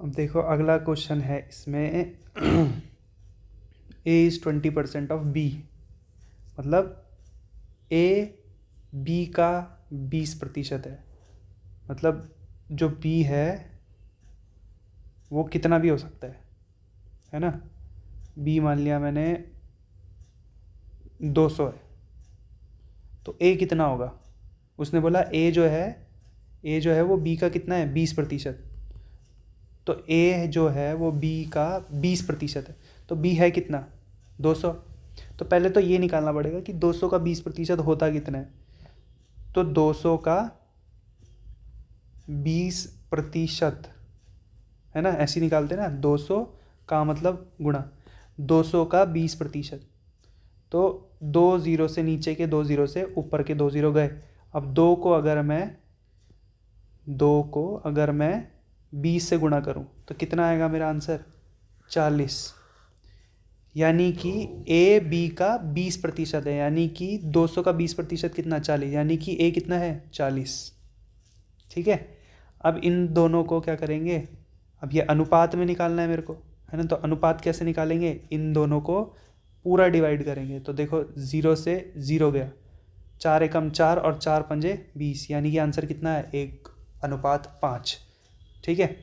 अब देखो अगला क्वेश्चन है इसमें ए इज़ 20% ऑफ बी, मतलब ए बी का 20% है। मतलब जो बी है वो कितना भी हो सकता है ना। बी मान लिया मैंने 200 है, तो ए कितना होगा। उसने बोला ए जो है वो बी का कितना है 20%, तो ए जो है वो बी का 20% है, तो बी है कितना 200। तो पहले तो ये निकालना पड़ेगा कि 200 का 20% होता कितना है। तो 200 का 20% है ना, ऐसे निकालते हैं ना, 200 का मतलब गुणा 200 का 20%। तो 2 ज़ीरो से नीचे के 2 ज़ीरो से ऊपर के 2 ज़ीरो गए। अब 2 को अगर मैं 20 से गुणा करूं तो कितना आएगा मेरा आंसर 40। यानी कि ए बी का 20% है, यानी कि 200 का 20% कितना 40, यानी कि ए कितना है 40। ठीक है। अब इन दोनों को क्या करेंगे, अब ये अनुपात में निकालना है मेरे को, है ना। तो अनुपात कैसे निकालेंगे, इन दोनों को पूरा डिवाइड करेंगे। तो देखो 0 से 0 गया, 4 एकम 4 और 4 पंजे 20, यानी कि आंसर कितना है 1:5। ठीक है।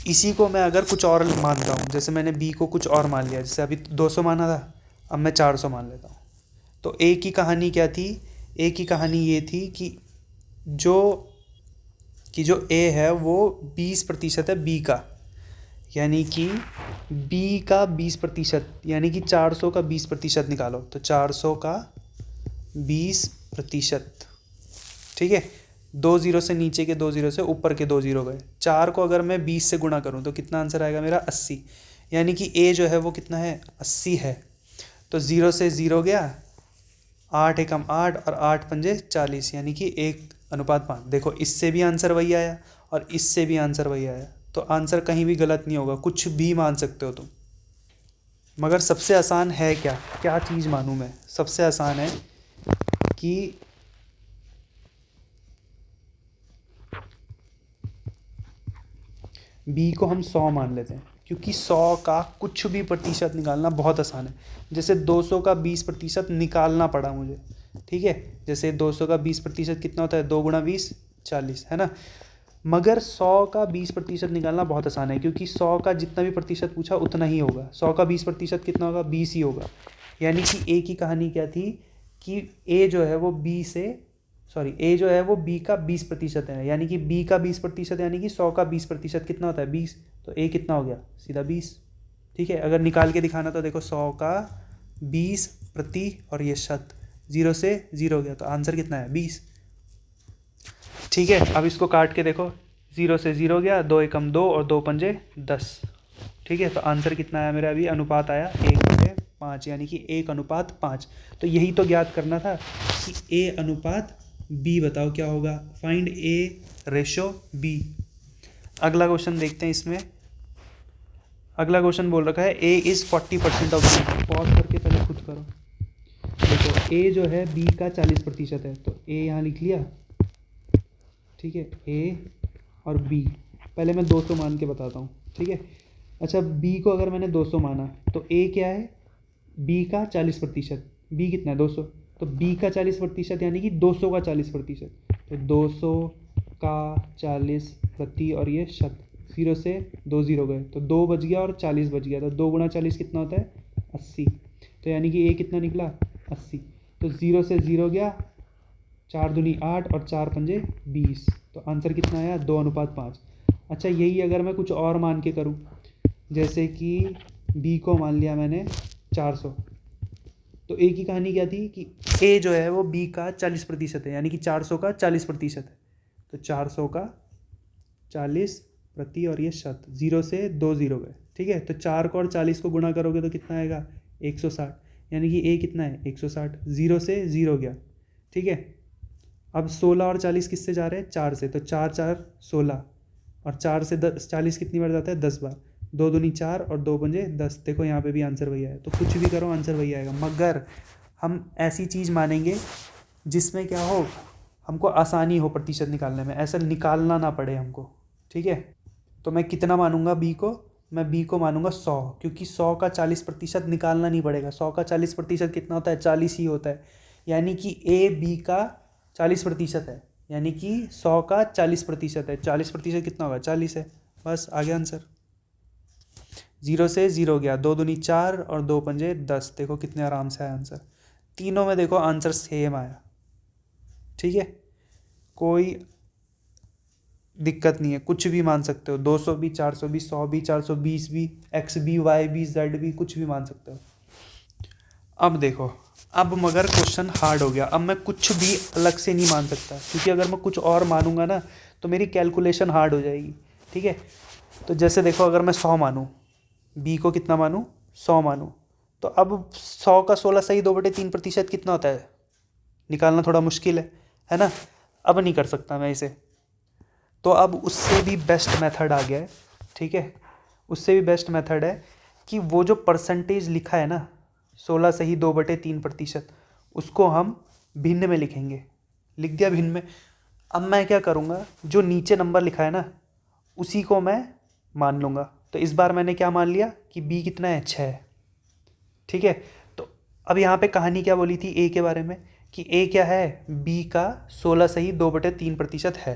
इसी को मैं अगर कुछ और मानता हूँ, जैसे मैंने बी को कुछ और मान लिया, जैसे अभी 200 माना था, अब मैं 400 मान लेता हूँ। तो ए की कहानी क्या थी, ए की कहानी ये थी जो जो ए है वो 20% है बी का, यानी कि बी का 20%, यानी कि 400 का 20% निकालो। तो 400 का 20%, ठीक है। 2 ज़ीरो से नीचे के 2 ज़ीरो से ऊपर के 2 ज़ीरो गए। 4 को अगर मैं 20 से गुणा करूं तो कितना आंसर आएगा मेरा 80, यानी कि ए जो है वो कितना है 80 है। तो 0 से 0 गया, 8 एकम 8 और 8 पंजे 40, यानी कि 1:5। देखो इससे भी आंसर वही आया और इससे भी आंसर वही आया, तो आंसर कहीं भी गलत नहीं होगा, कुछ भी मान सकते हो तुम। मगर सबसे आसान है क्या चीज़ मानूं मैं, सबसे आसान है कि बी को हम 100 मान लेते हैं, क्योंकि 100 का कुछ भी प्रतिशत निकालना बहुत आसान है। जैसे 200 का 20% निकालना पड़ा मुझे, ठीक है। जैसे 200 का 20% कितना होता है, 2 गुणा 20 40, है ना। मगर 100 का 20% निकालना बहुत आसान है, क्योंकि 100 का जितना भी प्रतिशत पूछा उतना ही होगा। 100 का 20% कितना होगा 20 ही होगा। यानी कि ए की कहानी क्या थी कि ए जो है वो ए जो है वो बी का 20% है, यानी कि बी का 20%, यानी कि 100 का 20% कितना होता है 20, तो ए कितना हो गया सीधा 20। ठीक है। अगर निकाल के दिखाना तो देखो 100 का 20% और ये शत, 0 से 0 गया, तो आंसर कितना है 20। ठीक है। अब इसको काट के देखो, 0 से 0 गया, 2 एकम 2 और 2 पंजे 10। ठीक है। तो आंसर कितना आया मेरा, अभी अनुपात आया 1:5, यानी कि 1:5। तो यही तो ज्ञात करना था कि ए अनुपात बी, बताओ क्या होगा, फाइंड ए रेशो बी। अगला क्वेश्चन देखते हैं इसमें। अगला क्वेश्चन बोल रखा है A is 40% of B. Pause करके पहले खुद करो। देखो ए जो है बी का 40% है, तो ए यहाँ लिख लिया, ठीक है। ए और बी, पहले मैं 200 मान के बताता हूँ, ठीक है। अच्छा, बी को अगर मैंने 200 माना तो ए क्या है बी का 40%, बी कितना है 200, तो बी का 40% यानी कि 200 का 40%। तो 200 का 40% और ये शत, 0 से 2 ज़ीरो गए, तो 2 बच गया और 40 बच गया, तो 2 गुणा 40 कितना होता है 80। तो यानी कि ए कितना निकला 80। तो 0 से 0 गया, 4 दूनी 8 और 4 पंजे 20, तो आंसर कितना आया 2:5। अच्छा, यही अगर मैं कुछ और मान के करूं, जैसे कि बी को मान लिया मैंने 400, तो ए की कहानी क्या थी कि ए जो है वो बी का 40% है, यानी कि 400 का 40% है। तो 400 का 40% और ये शत, 0 से 2 ज़ीरो गए, ठीक है। तो 4 को और 40 को गुणा करोगे तो कितना आएगा 160, यानी कि ए कितना है 160, 0 से 0 गया, ठीक है। अब 16 और 40 किससे जा रहे हैं 4 से, तो 4 4 16 और 4 से 40 कितनी बार जाता है 10 बार, 2 दूनी 4 और 2 पंजे 10। देखो यहाँ पे भी आंसर वही आया, तो कुछ भी करो आंसर वही आएगा। मगर हम ऐसी चीज़ मानेंगे जिसमें क्या हो, हमको आसानी हो प्रतिशत निकालने में, ऐसा निकालना ना पड़े हमको, ठीक है। तो मैं कितना मानूंगा बी को, मैं बी को मानूंगा 100, क्योंकि 100 का 40% निकालना नहीं पड़ेगा। 100 का 40% कितना होता है, 40 ही होता है। यानी कि ए बी का 40% है, यानी कि 100 का 40% है। 40% कितना होगा, 40 है। बस आ गया आंसर। 0 से 0 गया, 2 दूनी 4 और 2 पंजे 10। देखो कितने आराम से आया आंसर। तीनों में देखो आंसर सेम आया। ठीक है, कोई दिक्कत नहीं है, कुछ भी मान सकते हो। 200 भी, 400 भी, 100 भी, 420 भी, एक्स भी, वाई भी, जेड भी, कुछ भी मान सकते हो। अब देखो, अब मगर क्वेश्चन हार्ड हो गया। अब मैं कुछ भी अलग से नहीं मान सकता, क्योंकि अगर मैं कुछ और मानूंगा ना तो मेरी कैलकुलेशन हार्ड हो जाएगी। ठीक है, तो जैसे देखो, अगर मैं 100 मानूँ, बी को कितना मानूँ, 100 मानूँ, तो अब 100 का 16 सही 2/3% कितना होता है, निकालना थोड़ा मुश्किल है ना। अब नहीं कर सकता मैं इसे, तो अब उससे भी बेस्ट मेथड आ गया है। ठीक है, उससे भी बेस्ट मेथड है कि वो जो परसेंटेज लिखा है ना, 16 सही 2/3%, उसको हम भिन्न में लिखेंगे। लिख दिया भिन्न में। अब मैं क्या करूँगा, जो नीचे नंबर लिखा है ना, उसी को मैं मान लूँगा। तो इस बार मैंने क्या मान लिया कि बी कितना है, 6 है। ठीक है, तो अब यहाँ पे कहानी क्या बोली थी ए के बारे में, कि ए क्या है, बी का 16 सही 2/3% है।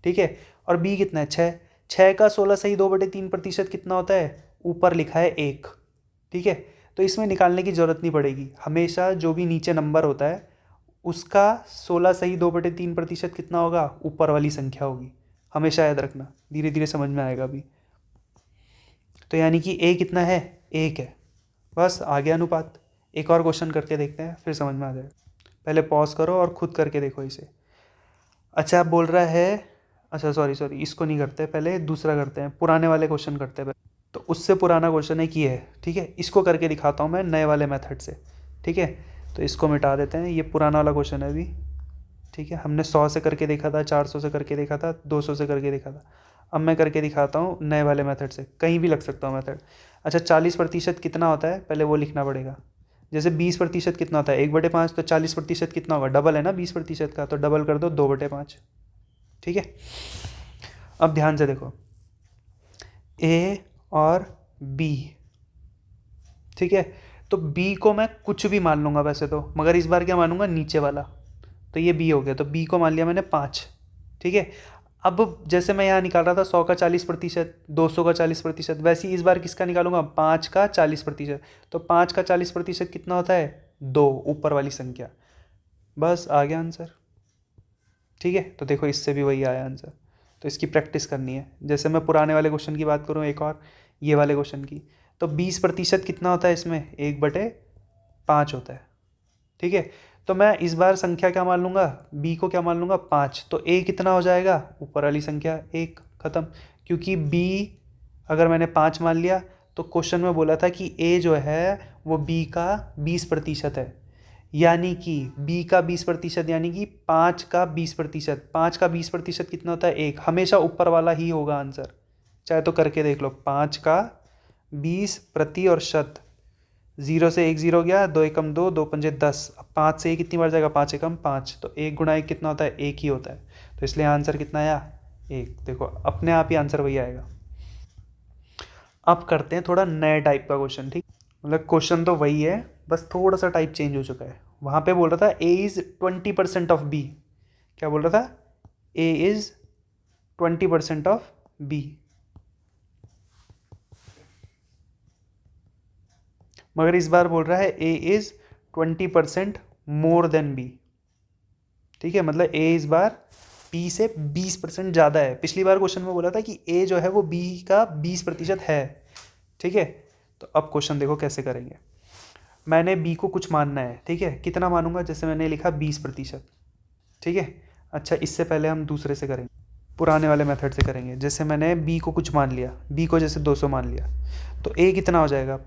ठीक है, और बी कितना है, 6। 6 का 16 सही 2/3% कितना होता है, ऊपर लिखा है 1। ठीक है, तो इसमें निकालने की ज़रूरत नहीं पड़ेगी। हमेशा जो भी नीचे नंबर होता है उसका 16 सही 2/3% कितना होगा, ऊपर वाली संख्या होगी। हमेशा याद रखना, धीरे धीरे समझ में आएगा अभी। तो यानी कि ए कितना है, 1 है। बस आ गया अनुपात। एक और क्वेश्चन करके देखते हैं, फिर समझ में आ जाएगा। पहले पॉज करो और खुद करके देखो इसे। अच्छा, आप बोल रहा है, अच्छा सॉरी इसको नहीं करते, पहले दूसरा करते हैं, पुराने वाले क्वेश्चन करते हैं। तो उससे पुराना क्वेश्चन एक ये है। ठीक है, इसको करके दिखाता हूँ मैं नए वाले मेथड से। ठीक है, तो इसको मिटा देते हैं, ये पुराना वाला क्वेश्चन है अभी। ठीक है, हमने 100 से करके देखा था, 400 से करके देखा था, 200 से करके देखा था। अब मैं करके दिखाता हूँ नए वाले मेथड से, कहीं भी लग सकता हूँ मेथड। अच्छा, 40% कितना होता है, पहले वो लिखना पड़ेगा। जैसे 20% कितना होता है, 1/5, तो 40% कितना होगा, डबल है ना 20% का, तो डबल कर दो, 2/5। ठीक है, अब ध्यान से देखो, ए और बी। ठीक है, तो बी को मैं कुछ भी मान लूँगा वैसे तो, मगर इस बार क्या मानूंगा, नीचे वाला। तो ये बी हो गया, तो बी को मान लिया मैंने 5। ठीक है, अब जैसे मैं यहाँ निकाल रहा था 100 का 40%, 200 का 40%, वैसे ही इस बार किसका निकालूंगा, 5 का 40%। तो 5 का 40% कितना होता है, 2, ऊपर वाली संख्या। बस आ गया आंसर। ठीक है, तो देखो इससे भी वही आया आंसर। तो इसकी प्रैक्टिस करनी है। जैसे मैं पुराने वाले क्वेश्चन की बात करूँ एक और, ये वाले क्वेश्चन की, तो 20% कितना होता है इसमें, 1/5 होता है। ठीक है, तो मैं इस बार संख्या क्या मान लूँगा, बी को क्या मान लूँगा, 5। तो ए कितना हो जाएगा, ऊपर वाली संख्या 1, ख़त्म। क्योंकि बी अगर मैंने 5 मान लिया, तो क्वेश्चन में बोला था कि ए जो है वो बी का 20% है। यानी कि बी का 20%, यानी कि 5 का 20%। 5 का 20% कितना होता है, 1। हमेशा ऊपर वाला ही होगा आंसर, चाहे तो करके देख लो। 5 का 20% और शत, 0 से 1 0 गया, 2 एकम 2, 2 पंजे 10। अब 5 से 1 कितनी बार जाएगा, 5 एकम 5, तो 1 गुणा 1 कितना होता है, 1 ही होता है। तो इसलिए आंसर कितना आया, 1। देखो अपने आप ही आंसर वही आएगा। अब करते हैं थोड़ा नए टाइप का क्वेश्चन। ठीक, मतलब क्वेश्चन तो वही है, बस थोड़ा सा टाइप चेंज हो चुका है। वहाँ पे बोल रहा था ए इज़ 20% ऑफ बी। क्या बोल रहा था, ए इज़ 20% ऑफ बी। मगर इस बार बोल रहा है A is 20% more than B. ठीक है, मतलब ए इस बार बी से 20% ज़्यादा है। पिछली बार क्वेश्चन में बोला था कि ए जो है वो बी का 20% है। ठीक है, तो अब क्वेश्चन देखो कैसे करेंगे। मैंने बी को कुछ मानना है। ठीक है, कितना मानूंगा, जैसे मैंने लिखा 20%। ठीक है, अच्छा इससे पहले हम दूसरे से करेंगे, पुराने वाले मेथड से करेंगे। जैसे मैंने बी को कुछ मान लिया, बी को जैसे 200 मान लिया, तो ए कितना हो जाएगा,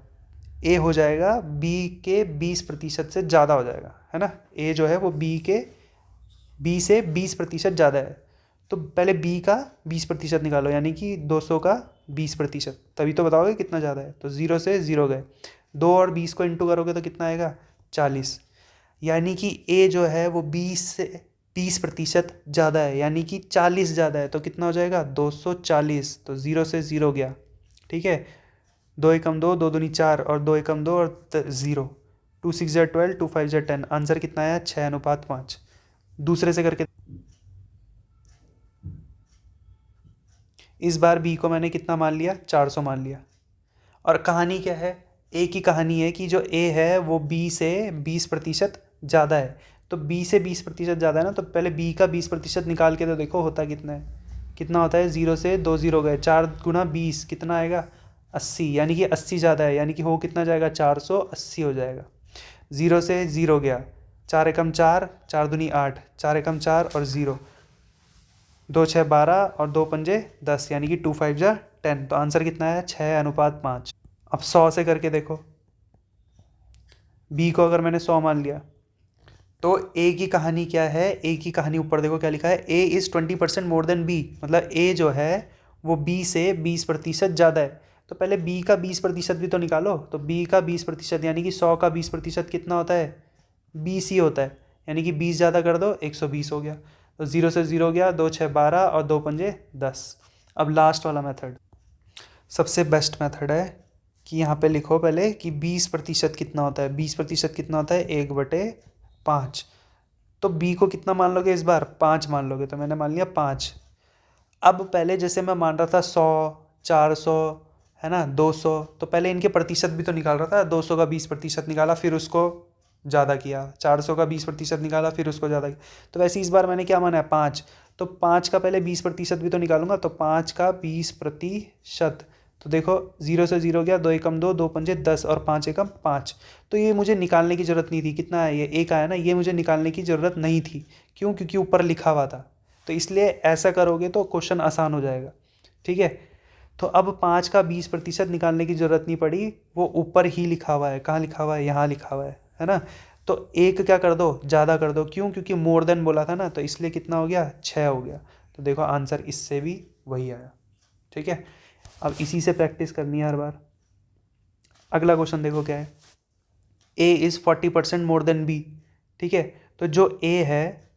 ए हो जाएगा बी के 20% से ज़्यादा हो जाएगा, है ना। ए जो है वो बी से 20% ज़्यादा है। तो पहले बी का 20% निकालो, यानी कि 200 का 20%, तभी तो बताओगे कितना ज़्यादा है। तो 0 से 0 गए, 2 और 20 को इंटू करोगे तो कितना आएगा, 40। यानी कि ए जो है वो 20 से 20% ज़्यादा है, यानी कि 40 ज़्यादा है, तो कितना हो जाएगा 240। तो 0 से 0 गया, ठीक है। 2 एकम 2, 2 दूनी 4 और 2 एकम 2 और 0। 2 6 ज़ा 12, 2 5 ज़ा 10। आंसर कितना आया 6:5। दूसरे से करके इस बार बी को मैंने कितना मान लिया 400 मान लिया। और कहानी क्या है, ए की कहानी है कि जो ए है वो बी से 20% ज़्यादा है। तो बी से 20% ज़्यादा है ना, तो पहले बी का 20% निकाल के तो देखो होता कितना है। कितना होता है, 0 से 2 0 गए, 4 गुना 20 कितना आएगा 80, यानी कि 80 ज़्यादा है, यानी कि हो कितना जाएगा 480 हो जाएगा। 0 से 0 गया, 4 एकम 4, 4 दूनी 8, 4 एकम 4 और 0, 2 6 12 और 2 पंजे 10, यानी कि 2 5 जा 10। तो आंसर कितना है 6:5। अब 100 से करके देखो, बी को अगर मैंने 100 मान लिया तो ए की कहानी क्या है, ए की कहानी ऊपर देखो क्या लिखा है, A is 20% more than B, मतलब ए जो है वो बी से 20% ज़्यादा है। तो पहले बी का 20% भी तो निकालो। तो बी का 20% यानी कि 100 का 20% कितना होता है 20 ही होता है, यानी कि 20 ज़्यादा कर दो 120 हो गया। तो 0 से 0 गया, 2 6 12 और 2 पंजे 10। अब लास्ट वाला मेथड सबसे बेस्ट मेथड है कि यहाँ पे लिखो पहले कि 20% कितना होता है। 20% कितना होता है 1/5। तो बी को कितना मान लोगे इस बार 5 मान लोगे, तो मैंने मान लिया 5। अब पहले जैसे मैं मान रहा था 100, 400 है ना, 200, तो पहले इनके प्रतिशत भी तो निकाल रहा था। 200 का 20% निकाला, फिर उसको ज़्यादा किया, 400 का 20% निकाला, फिर उसको ज़्यादा किया। तो वैसे इस बार मैंने क्या माना है 5, तो 5 का पहले 20% भी तो निकालूंगा। तो 5 का 20%, तो देखो 0 से 0 गया, 2 एकम 2, 2 पंजे 10 और 5 एकम 5। तो ये मुझे निकालने की ज़रूरत नहीं थी। कितना है ये 1 आया ना, ये मुझे निकालने की ज़रूरत नहीं थी। क्यों, क्योंकि ऊपर लिखा हुआ था। तो इसलिए ऐसा करोगे तो क्वेश्चन आसान हो जाएगा, ठीक है। तो अब 5 का 20% निकालने की ज़रूरत नहीं पड़ी, वो ऊपर ही लिखा हुआ है। कहाँ लिखा हुआ है, यहाँ लिखा हुआ है ना। तो एक क्या कर दो, ज़्यादा कर दो। क्यों, क्योंकि मोर देन बोला था ना, तो इसलिए कितना हो गया 6 हो गया। तो देखो आंसर इससे भी वही आया, ठीक है। अब इसी से प्रैक्टिस करनी है हर बार। अगला क्वेश्चन देखो क्या है, A is 40% more than B, ठीक है। तो जो ए है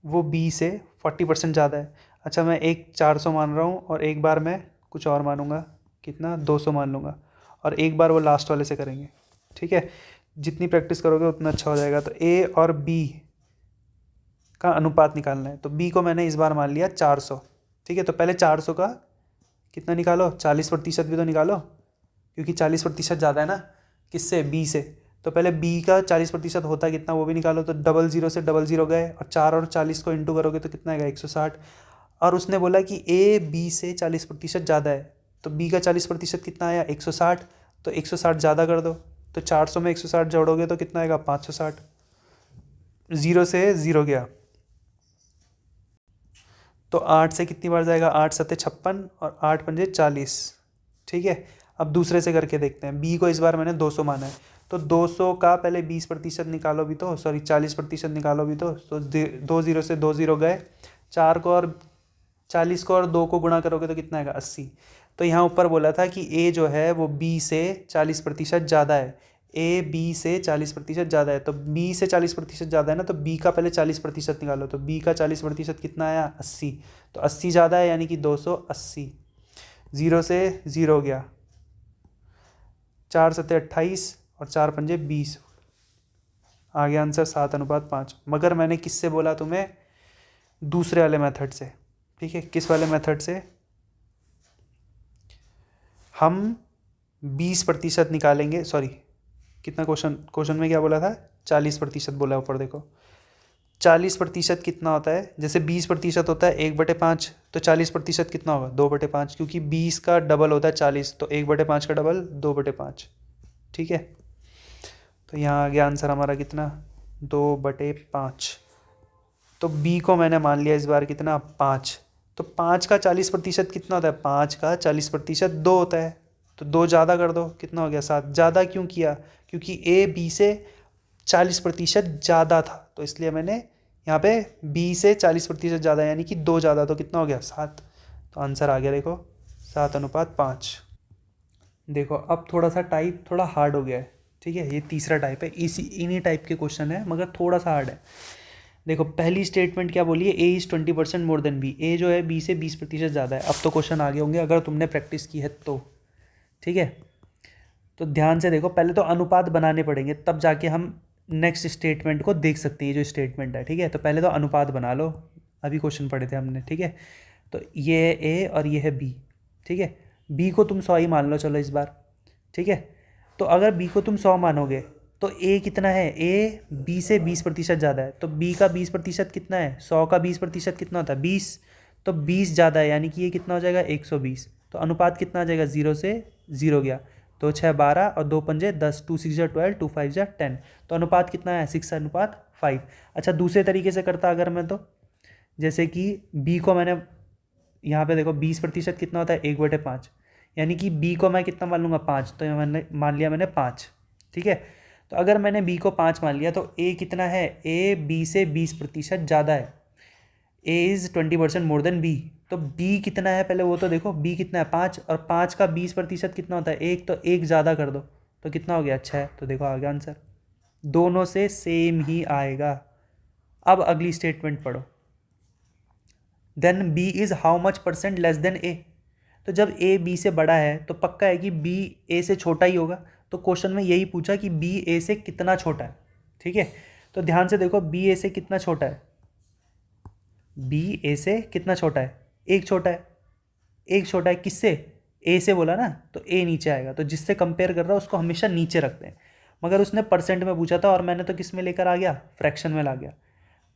वो बी से 40% ज़्यादा है। अच्छा, मैं एक 400 मान रहा हूँ और एक बार मैं कुछ और मानूंगा, कितना 200 मान लूँगा, और एक बार वो लास्ट वाले से करेंगे, ठीक है। जितनी प्रैक्टिस करोगे उतना अच्छा हो जाएगा। तो ए और बी का अनुपात निकालना है। तो बी को मैंने इस बार मान लिया 400, ठीक है। तो पहले 400 का कितना निकालो, 40% भी तो निकालो, क्योंकि 40% ज़्यादा है ना किससे, बी से। तो पहले बी का 40% होता है कितना वो भी निकालो। तो 00 से 00 गए, और 4 और 40 को इंटू करोगे तो कितना आएगा 160। और उसने बोला कि ए बी से 40% ज़्यादा है, तो बी का 40% कितना आया 160। तो 160 ज़्यादा कर दो, तो 400 में 160 जोड़ोगे तो कितना आएगा 560। 0 से 0 गया, तो 8 से कितनी बार जाएगा, 8 सत्ते 56 और 8 पंजे 40, ठीक है। अब दूसरे से करके देखते हैं। बी को इस बार मैंने 200 माना है, तो 200 का पहले 20% निकालो भी तो, सॉरी 40% निकालो भी तो 2 0 से 2 0 गए, 4 को और 40 को और 2 को गुणा करोगे तो कितना आएगा 80। तो यहाँ ऊपर बोला था कि ए जो है वो बी से 40% ज़्यादा है। ए बी से 40% ज़्यादा है, तो बी से 40% ज़्यादा है ना, तो बी का पहले 40% निकालो। तो बी का 40% कितना आया 80। तो 80 ज़्यादा है, यानी कि 280। 0 से 0 गया, 4 सत्ते 28 और 4 पंजे 20, आ गया आंसर 7:5। मगर मैंने किससे बोला तुम्हें, दूसरे वाले मेथड से, ठीक है। किस वाले मेथड से, हम 20% निकालेंगे, सॉरी कितना क्वेश्चन में क्या बोला था 40% बोला ऊपर देखो। 40% कितना होता है, जैसे 20% होता है 1/5, तो 40% कितना होगा 2/5, क्योंकि 20 का डबल होता है 40, तो 1/5 का डबल 2/5, ठीक है। तो यहाँ आ गया आंसर हमारा कितना 2/5। तो बी को मैंने मान लिया इस बार कितना 5। तो 5 का 40% कितना होता है, 5 का 40% 2 होता है। तो 2 ज़्यादा कर दो, कितना हो गया 7। ज़्यादा क्यों किया, क्योंकि ए बी से 40% ज़्यादा था, तो इसलिए मैंने यहाँ पे बी से 40% ज़्यादा, यानी कि 2 ज़्यादा, तो कितना हो गया 7। तो आंसर आ गया देखो 7:5। देखो अब थोड़ा सा टाइप थोड़ा हार्ड हो गया है, ठीक है। ये तीसरा टाइप है, इसी इन्हीं टाइप के क्वेश्चन है, मगर थोड़ा सा हार्ड है। देखो पहली स्टेटमेंट क्या बोली है, A is 20% more than B, A जो है बी से 20% ज़्यादा है। अब तो क्वेश्चन आगे होंगे अगर तुमने प्रैक्टिस की है तो, ठीक है। तो ध्यान से देखो, पहले तो अनुपात बनाने पड़ेंगे तब जाके हम नेक्स्ट स्टेटमेंट को देख सकते हैं, जो स्टेटमेंट है, ठीक है। तो पहले तो अनुपात बना लो, अभी क्वेश्चन पढ़े थे हमने, ठीक है। तो ये है ए और ये है बी, ठीक है। बी को तुम 100 ही मान लो चलो इस बार, ठीक है। तो अगर बी को तुम 100 मानोगे तो ए कितना है, ए बी से 20% ज़्यादा है। तो बी का 20% कितना है, 100 का 20% कितना होता है, 20। तो 20 ज़्यादा है, यानी कि ये कितना हो जाएगा, 120। तो अनुपात कितना आ जाएगा, 0 से 0 गया, 2 6 12 और 2 पंजे 10, 2 6 12, 2 5 10। तो अनुपात कितना है, 6:5। अच्छा दूसरे तरीके से करता अगर मैं, तो जैसे कि बी को मैंने यहाँ पे देखो 20% कितना होता है, 1/5, यानी कि बी को मैं कितना मान लूँगा, 5। तो मैंने मान लिया मैंने 5, ठीक है। तो अगर मैंने बी को 5 मान लिया तो ए कितना है, ए बी से 20% ज़्यादा है, A is 20% more than B. तो बी कितना है पहले वो तो देखो, बी कितना है 5, और 5 का 20% कितना होता है, 1। तो 1 ज़्यादा कर दो तो कितना हो गया, 6। तो देखो आ गया आंसर, दोनों से सेम ही आएगा। अब अगली स्टेटमेंट पढ़ो, then B is how much percent less than A. तो जब ए बी से बड़ा है तो पक्का है कि बी ए से छोटा ही होगा। तो क्वेश्चन में यही पूछा कि बी ए से कितना छोटा है, ठीक है। तो ध्यान से देखो, बी ए से कितना छोटा है, बी ए से कितना छोटा है, एक छोटा है, एक छोटा है किससे, ए से बोला ना, तो ए नीचे आएगा। तो जिससे कंपेयर कर रहा है उसको हमेशा नीचे रखते हैं। मगर उसने परसेंट में पूछा था और मैंने तो किस में लेकर आ गया, फ्रैक्शन में ला गया।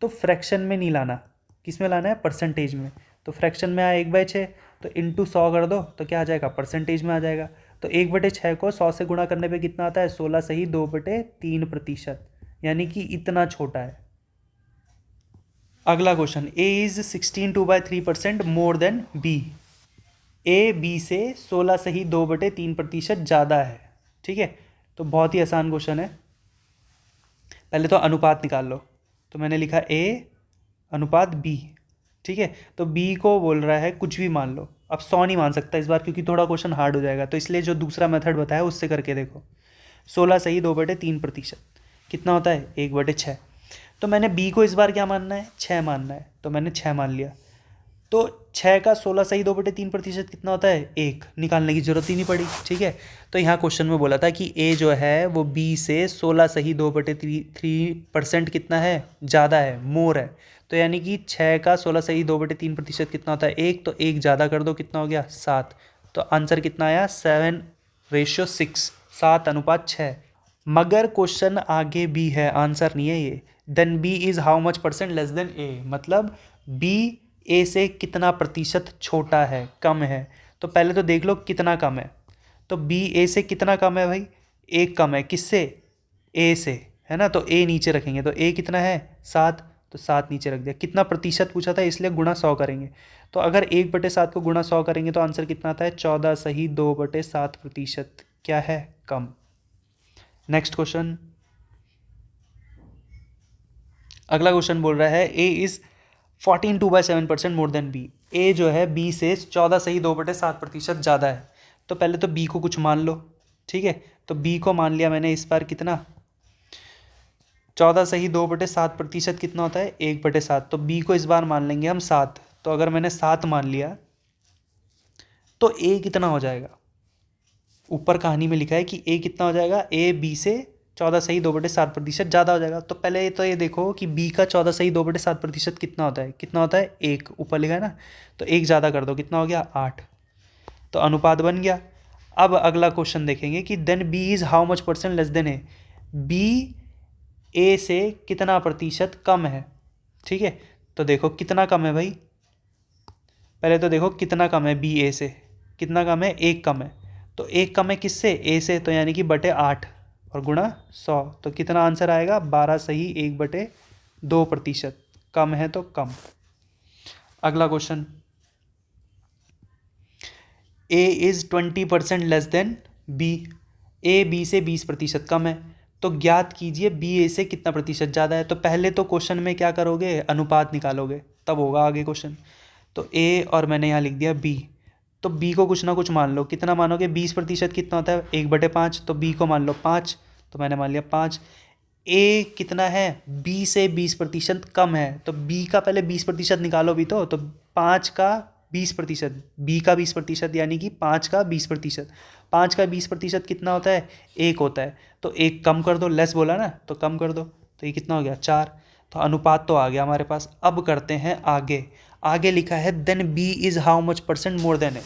तो फ्रैक्शन में नहीं लाना, किस में लाना है, परसेंटेज में। तो फ्रैक्शन में आया 1/6, तो इंटू 100 कर दो तो क्या आ जाएगा, परसेंटेज में आ जाएगा। तो 1/6 को 100 से गुणा करने पे कितना आता है, 16 सही 2/3%, यानी कि इतना छोटा है। अगला question, A is 16 2/3% more than B. A B से 16 सही 2/3% ज़्यादा है, ठीक है। तो बहुत ही आसान क्वेश्चन है। पहले तो अनुपात निकाल लो। तो मैंने लिखा ए अनुपात बी, ठीक है। तो बी को बोल रहा है कुछ भी मान लो। अब 100 नहीं मान सकता इस बार क्योंकि थोड़ा क्वेश्चन हार्ड हो जाएगा, तो इसलिए जो दूसरा मेथड बताया उससे करके देखो। 16 सही 2/3% कितना होता है, 1/6। तो मैंने बी को इस बार क्या मानना है, 6 मानना है। तो मैंने 6 मान लिया। तो 6 का 16 सही 2/3% कितना होता है, 1। निकालने की जरूरत ही नहीं पड़ी, ठीक है। तो यहाँ क्वेश्चन में बोला था कि ए जो है वो बी से 16 सही 2/3% कितना है, ज़्यादा है, मोर है। तो यानी कि 6 का 16 सही 2/3% कितना होता है, 1। तो 1 ज़्यादा कर दो कितना हो गया, 7। तो आंसर कितना आया, 7:6, 7:6। मगर क्वेश्चन आगे बी है, आंसर नहीं है ये। Then B is how much percent less than A, मतलब बी ए से कितना प्रतिशत छोटा है, कम है। तो पहले तो देख लो कितना कम है। तो बी ए से कितना कम है भाई, 1 कम है, किससे, ए से, है ना। तो ए नीचे रखेंगे, तो ए कितना है, 7। तो 7 नीचे रख दिया। कितना प्रतिशत पूछा था इसलिए गुणा 100 करेंगे। तो अगर 1/7 को गुणा 100 करेंगे तो आंसर कितना आता है, 14 सही 2/7%, क्या है, कम। नेक्स्ट क्वेश्चन, अगला क्वेश्चन बोल रहा है A is 14 2/7% more than B. A जो है बी से 14 सही 2/7% ज़्यादा है। तो पहले तो बी को कुछ मान लो, ठीक है। तो बी को मान लिया मैंने इस बार कितना, 14 सही 2/7% कितना होता है, 1/7। तो बी को इस बार मान लेंगे हम 7। तो अगर मैंने 7 मान लिया तो ए कितना हो जाएगा, ऊपर कहानी में लिखा है कि ए कितना हो जाएगा, ए बी से 14 सही 2/7% ज़्यादा हो जाएगा। तो पहले तो ये देखो कि बी का 14 सही 2/7% कितना होता है, कितना होता है, 1। ऊपर लिखा है ना, तो 1 ज़्यादा कर दो कितना हो गया, 8। तो अनुपात बन गया। अब अगला क्वेश्चन देखेंगे कि then B is how much percent less than A. B A से कितना प्रतिशत कम है, ठीक है। तो देखो कितना कम है भाई, पहले तो देखो कितना कम है, बी ए से कितना कम है, 1 कम है। तो 1 कम है किससे, ए से, तो यानी कि बटे 8 और गुणा 100। तो कितना आंसर आएगा, 12 सही 1/2%, कम है तो कम। अगला question, A is 20% less than B. A B से 20% कम है। तो ज्ञात कीजिए बी ए से कितना प्रतिशत ज़्यादा है। तो पहले तो क्वेश्चन में क्या करोगे, अनुपात निकालोगे, तब होगा आगे क्वेश्चन। तो ए और मैंने यहाँ लिख दिया बी। तो बी को कुछ ना कुछ मान लो, कितना मानोगे, 20% कितना होता है, 1/5। तो बी को मान लो 5, तो मैंने मान लिया 5। ए कितना है, बी से 20% कम है, तो बी का पहले 20% निकालो भी तो 5 का 20%, बी का 20% यानी कि 5 का 20%, 5 का 20% कितना होता है, 1 होता है, तो 1 कम कर दो, लेस बोला ना तो कम कर दो, तो ये कितना हो गया 4। तो अनुपात तो आ गया हमारे पास। अब करते हैं आगे। आगे लिखा है then B is how much percent more than A.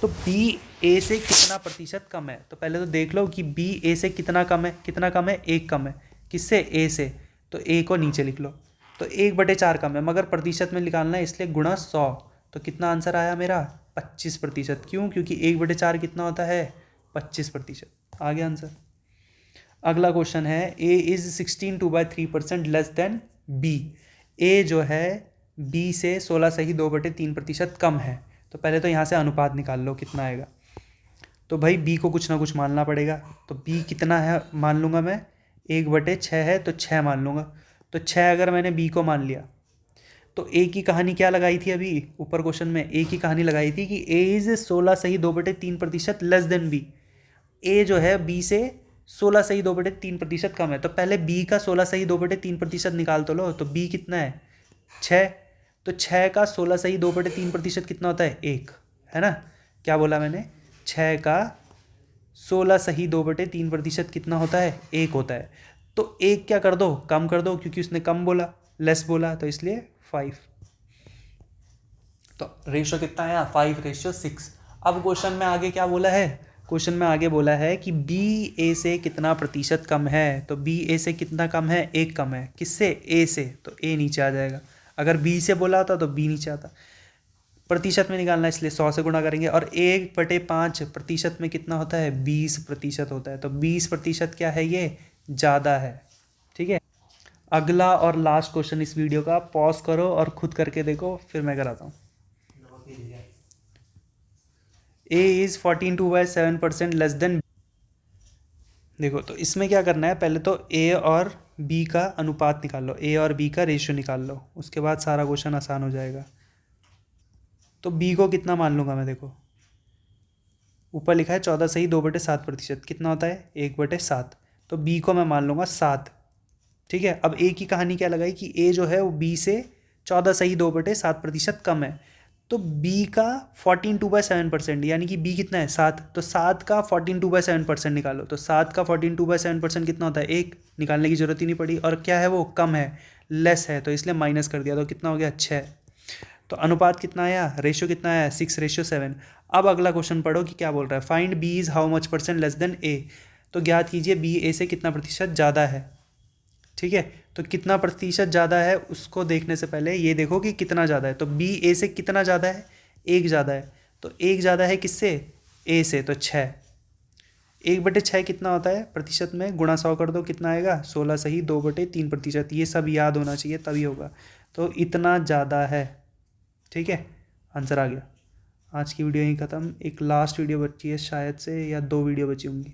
तो बी ए से कितना प्रतिशत कम है, तो पहले तो देख लो कि बी ए से कितना कम है, कितना कम है, 1 कम है, किससे, ए से, तो ए को नीचे लिख लो। तो 1/4 कम है, मगर प्रतिशत में निकालना है इसलिए गुणा 100। तो कितना आंसर आया मेरा, 25%। क्यों, क्योंकि 1/4 कितना होता है, 25%। आ गया आंसर। अगला क्वेश्चन है A is 16/3% less than B. A जो है बी से 16 सही 2/3% कम है। तो पहले तो यहाँ से अनुपात निकाल लो कितना आएगा। तो भाई बी को कुछ ना कुछ मानना पड़ेगा। तो बी कितना है मान लूँगा मैं, 1/6 है तो 6 मान लूँगा। तो 6 अगर मैंने बी को मान लिया, तो ए की कहानी क्या लगाई थी अभी ऊपर क्वेश्चन में, ए की कहानी लगाई थी कि ए इज़ 16 सही 2/3% लेस देन बी। ए जो है बी से 16 सही 2/3% कम है, तो पहले बी का 16 सही 2/3% निकाल तो लो। तो बी कितना है, 6। तो 6 का 16 सही 2/3% कितना होता है, 1, है ना। क्या बोला मैंने, 6 का 16 सही 2/3% कितना होता है, 1 होता है। तो 1 क्या कर दो, कम कर दो, क्योंकि उसने कम बोला, लेस बोला, तो इसलिए 5। तो रेशो कितना आया, 5/6। अब क्वेश्चन में आगे क्या बोला है, क्वेश्चन में आगे बोला है कि बी ए से कितना प्रतिशत कम है। तो बी ए से कितना कम है, 1 कम है, किससे, ए से, तो ए नीचे आ जाएगा। अगर बी से बोला होता तो बी नीचे आता। प्रतिशत में निकालना है इसलिए 100 से गुणा करेंगे। और 1/5 प्रतिशत में कितना होता है, 20% होता है। तो 20% क्या है, ये ज़्यादा है। ठीक है। अगला और लास्ट क्वेश्चन इस वीडियो का, पॉज करो और खुद करके देखो, फिर मैं कराता हूँ। A is 14/7% less than. देखो तो इसमें क्या करना है, पहले तो ए और बी का अनुपात निकाल लो, ए और बी का रेशियो निकाल लो, उसके बाद सारा क्वेश्चन आसान हो जाएगा। तो बी को कितना मान लूँगा मैं, देखो ऊपर लिखा है 14 सही 2/7%, कितना होता है, 1/7। तो बी को मैं मान लूँगा 7। ठीक है। अब ए की कहानी क्या लगाई कि ए जो है वो बी से 14 सही 2/7% कम है। तो बी का 14/7%, यानी कि बी कितना है, 7। तो 7 का 14/7% निकालो। तो 7 का 14/7% कितना होता है, 1। निकालने की जरूरत ही नहीं पड़ी। और क्या है वो, कम है, लेस है, तो इसलिए माइनस कर दिया। तो कितना हो गया, 6। तो अनुपात कितना आया, रेशियो कितना आया, 6/7। अब अगला क्वेश्चन पढ़ो कि क्या बोल रहा है, find B is how much percent less than A. तो ज्ञात कीजिए बी ए से कितना प्रतिशत ज़्यादा है। ठीक है। तो कितना प्रतिशत ज़्यादा है उसको देखने से पहले ये देखो कि कितना ज़्यादा है। तो बी ए से कितना ज़्यादा है, 1 ज़्यादा है। तो 1 ज़्यादा है किससे, ए से, तो 6। 1/6 कितना होता है प्रतिशत में, गुणा 100 कर दो, कितना आएगा, 16 सही 2/3%। ये सब याद होना चाहिए तभी होगा। तो इतना ज़्यादा है। ठीक है, आंसर आ गया। आज की वीडियो यहीं ख़त्म। एक लास्ट वीडियो बची है शायद से, या 2 वीडियो बची होंगी।